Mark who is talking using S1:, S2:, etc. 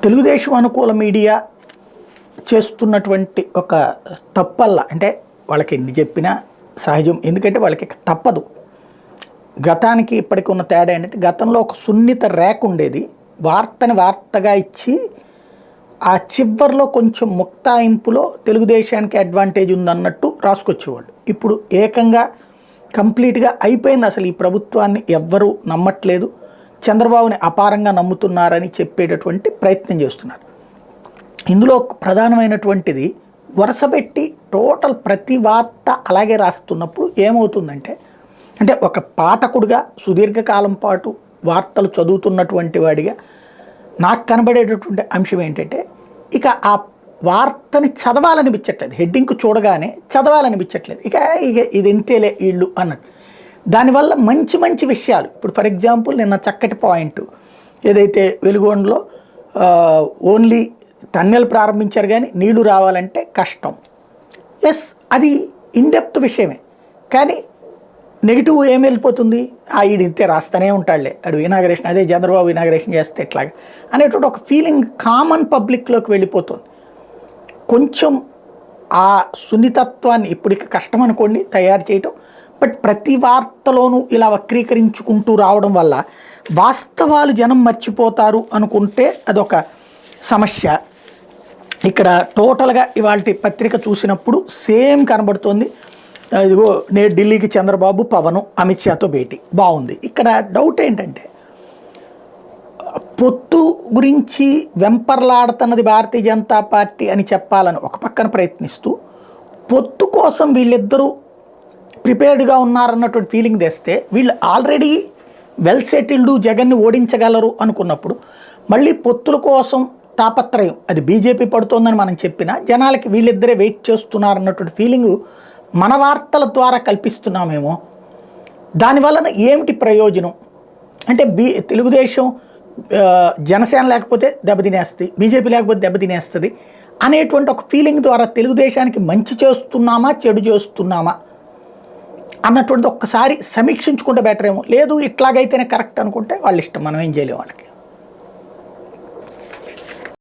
S1: తెలుగుదేశం అనుకూల మీడియా చేస్తున్నటువంటి ఒక తప్పల్ల అంటే వాళ్ళకి ఎన్ని చెప్పినా సహజం, ఎందుకంటే వాళ్ళకి తప్పదు. గతానికి ఇప్పటికి ఉన్న తేడా ఏంటంటే, గతంలో ఒక సున్నిత రేఖ ఉండేది, వార్తని వార్తగా ఇచ్చి ఆ చివరిలో కొంచెం ముక్తాయింపులో తెలుగుదేశానికి అడ్వాంటేజ్ ఉందన్నట్టు రాసుకొచ్చేవాళ్ళు. ఇప్పుడు ఏకంగా కంప్లీట్గా అయిపోయింది. అసలు ఈ ప్రభుత్వాన్ని ఎవ్వరూ నమ్మట్లేదు, చంద్రబాబుని అపారంగా నమ్ముతున్నారని చెప్పేటటువంటి ప్రయత్నం చేస్తున్నారు. ఇందులో ప్రధానమైనటువంటిది వరుసపెట్టి టోటల్ ప్రతి వార్త అలాగే రాస్తున్నప్పుడు ఏమవుతుందంటే, అంటే ఒక పాఠకుడిగా సుదీర్ఘకాలం పాటు వార్తలు చదువుతున్నటువంటి వాడిగా నాకు కనబడేటటువంటి అంశం ఏంటంటే, ఇక ఆ వార్తని చదవాలనిపించట్లేదు, హెడ్డింగ్ చూడగానే చదవాలనిపించట్లేదు, ఇక ఇది ఎంతేలే వీళ్ళు అన్నట్టు. దానివల్ల మంచి మంచి విషయాలు, ఇప్పుడు ఫర్ ఎగ్జాంపుల్ నిన్న చక్కటి పాయింట్ ఏదైతే వెలుగొండలో ఓన్లీ టన్నెల్ ప్రారంభించారు కానీ నీళ్లు రావాలంటే కష్టం. ఎస్, అది ఇన్డెప్త్ విషయమే, కానీ నెగిటివ్ ఏం వెళ్ళిపోతుంది, ఈడు ఇంతే రాస్తూనే ఉంటాడులే, అడు ఇనాగరేషన్ అదే చంద్రబాబు ఇనాగరేషన్ చేస్తే ఎట్లాగా అనేటువంటి ఒక ఫీలింగ్ కామన్ పబ్లిక్లోకి వెళ్ళిపోతుంది. కొంచెం ఆ సున్నితత్వాన్ని ఇప్పటికి కష్టం అనుకోండి తయారు చేయటం, బట్ ప్రతి వార్తలోనూ ఇలా వక్రీకరించుకుంటూ రావడం వల్ల వాస్తవాలు జనం మర్చిపోతారు అనుకుంటే అదొక సమస్య. ఇక్కడ టోటల్గా ఇవాళ పత్రిక చూసినప్పుడు సేమ్ కనబడుతోంది. ఇదిగో నేడు ఢిల్లీకి చంద్రబాబు, పవన్, అమిత్ షాతో భేటీ, బాగుంది. ఇక్కడ డౌట్ ఏంటంటే, పొత్తు గురించి వెంపర్లాడుతున్నది భారతీయ జనతా పార్టీ అని చెప్పాలని ఒక పక్కన ప్రయత్నిస్తూ, పొత్తు కోసం వీళ్ళిద్దరూ ప్రిపేర్డ్గా ఉన్నారన్నటువంటి ఫీలింగ్ తెస్తే, వీళ్ళు ఆల్రెడీ వెల్ సెటిల్డ్, జగన్ని ఓడించగలరు అనుకున్నప్పుడు మళ్ళీ పొత్తుల కోసం తాపత్రయం అది బీజేపీ పడుతోందని మనం చెప్పినా జనాలకి వీళ్ళిద్దరే వెయిట్ చేస్తున్నారన్నటువంటి ఫీలింగు మన వార్తల ద్వారా కల్పిస్తున్నామేమో. దానివలన ఏమిటి ప్రయోజనం అంటే, తెలుగుదేశం జనసేన లేకపోతే దెబ్బతినేస్తుంది, బీజేపీ లేకపోతే దెబ్బతినేస్తుంది అనేటువంటి ఒక ఫీలింగ్ ద్వారా తెలుగుదేశానికి మంచి చేస్తున్నామా చెడు చేస్తున్నామా అన్నటువంటి ఒక్కసారి సమీక్షించుకుంటే బెటర్ ఏమో. లేదు ఇట్లాగైతేనే కరెక్ట్ అనుకుంటే వాళ్ళ ఇష్టం, మనం ఏం చేయలేము వాళ్ళకి.